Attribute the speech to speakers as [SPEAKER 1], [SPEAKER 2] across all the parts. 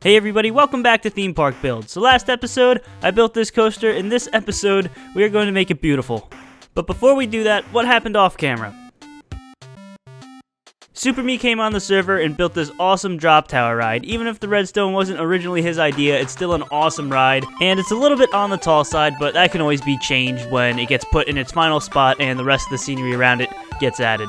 [SPEAKER 1] Hey everybody, welcome back to Theme Park Build. So last episode, I built this coaster. In this episode, we are going to make it beautiful. But before we do that, what happened off camera? Super Me came on the server and built this awesome drop tower ride. Even if the redstone wasn't originally his idea, it's still an awesome ride. And it's a little bit on the tall side, but that can always be changed when it gets put in its final spot and the rest of the scenery around it gets added.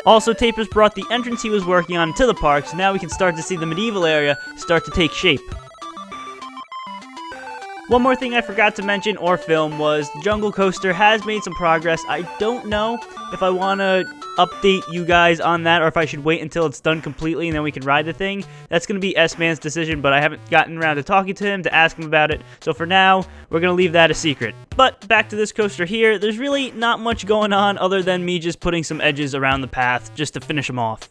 [SPEAKER 1] Also, Tapers brought the entrance he was working on to the park, so now we can start to see the medieval area start to take shape. One more thing I forgot to mention or film was the Jungle Coaster has made some progress. I don't know if I want to update you guys on that or if I should wait until it's done completely and then we can ride the thing. That's going to be S-Man's decision, but I haven't gotten around to talking to him to ask him about it. So for now, we're going to leave that a secret. But back to this coaster here, there's really not much going on other than me just putting some edges around the path just to finish them off.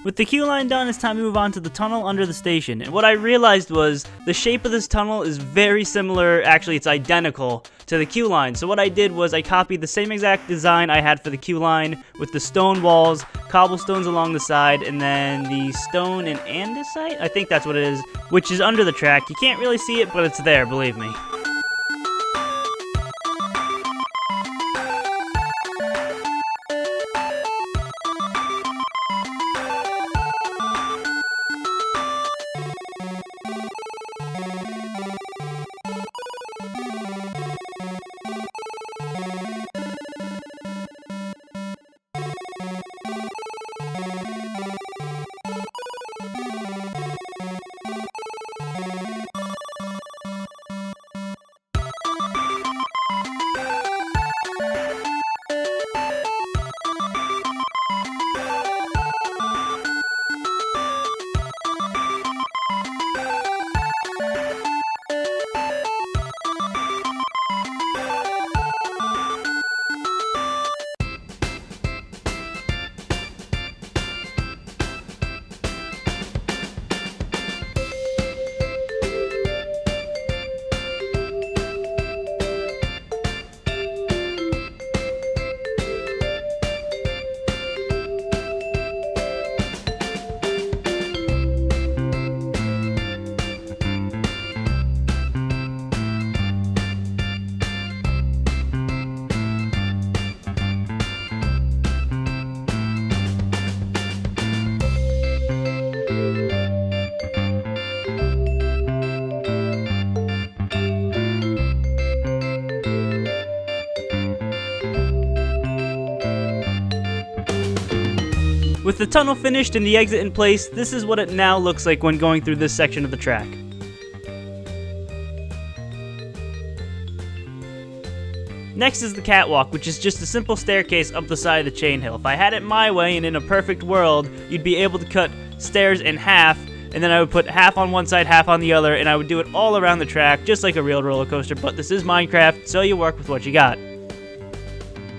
[SPEAKER 1] With the queue line done, it's time to move on to the tunnel under the station. And what I realized was the shape of this tunnel is very similar, actually it's identical to the queue line. So what I did was I copied the same exact design I had for the queue line with the stone walls, cobblestones along the side, and then the stone and andesite? I think that's what it is, which is under the track. You can't really see it, but it's there, believe me. With the tunnel finished and the exit in place, this is what it now looks like when going through this section of the track. Next is the catwalk, which is just a simple staircase up the side of the chain hill. If I had it my way and in a perfect world, you'd be able to cut stairs in half, and then I would put half on one side, half on the other, and I would do it all around the track, just like a real roller coaster, but this is Minecraft, so you work with what you got.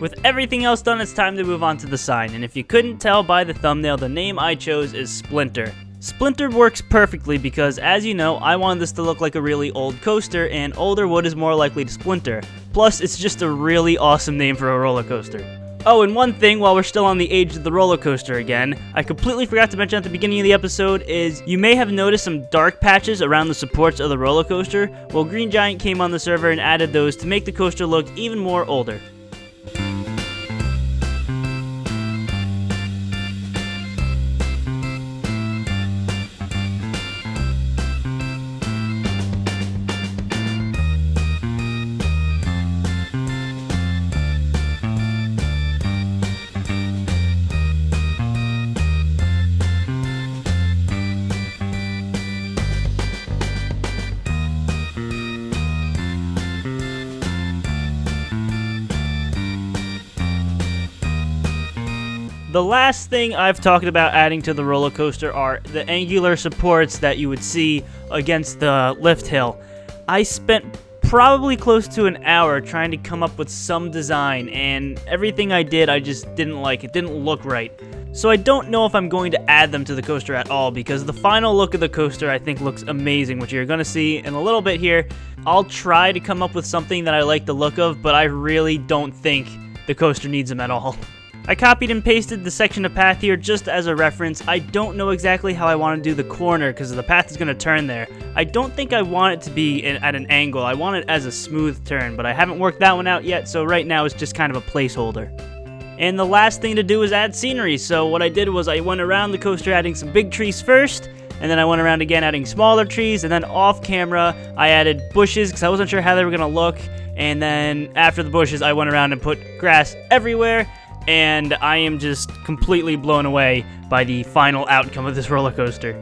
[SPEAKER 1] With everything else done, it's time to move on to the sign, and if you couldn't tell by the thumbnail, the name I chose is Splinter. Splinter works perfectly because, as you know, I wanted this to look like a really old coaster, and older wood is more likely to splinter. Plus, it's just a really awesome name for a roller coaster. Oh, and one thing while we're still on the age of the roller coaster again, I completely forgot to mention at the beginning of the episode is you may have noticed some dark patches around the supports of the roller coaster. Well, Green Giant came on the server and added those to make the coaster look even more older. The last thing I've talked about adding to the roller coaster are the angular supports that you would see against the lift hill. I spent probably close to an hour trying to come up with some design, and everything I did I just didn't like. It didn't look right. So I don't know if I'm going to add them to the coaster at all, because the final look of the coaster I think looks amazing, which you're going to see in a little bit here. I'll try to come up with something that I like the look of, but I really don't think the coaster needs them at all. I copied and pasted the section of path here just as a reference. I don't know exactly how I want to do the corner because the path is going to turn there. I don't think I want it to be at an angle. I want it as a smooth turn, but I haven't worked that one out yet, so right now it's just kind of a placeholder. And the last thing to do is add scenery. So what I did was I went around the coaster adding some big trees first, and then I went around again adding smaller trees, and then off camera I added bushes because I wasn't sure how they were going to look. And then after the bushes I went around and put grass everywhere. And I am just completely blown away by the final outcome of this roller coaster.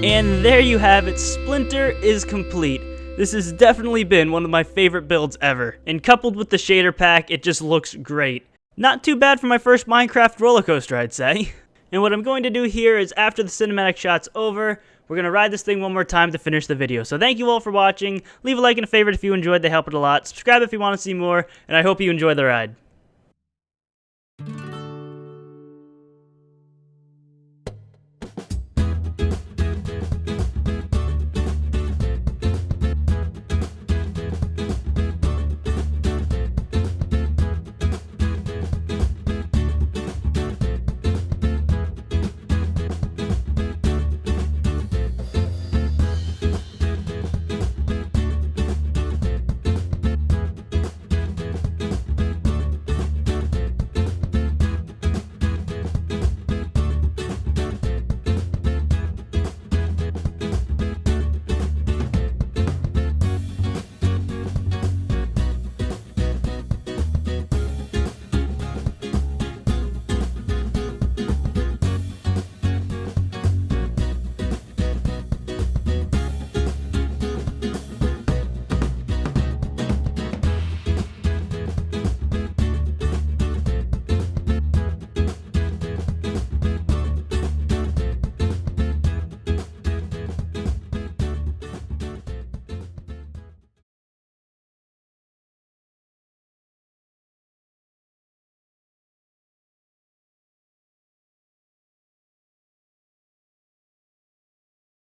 [SPEAKER 1] And there you have it, Splinter is complete. This has definitely been one of my favorite builds ever, and coupled with the shader pack, it just looks great. Not too bad for my first Minecraft roller coaster, I'd say. And what I'm going to do here is, after the cinematic shot's over, we're going to ride this thing one more time to finish the video. So thank you all for watching, leave a like and a favorite if you enjoyed, they help it a lot, subscribe if you want to see more, and I hope you enjoy the ride.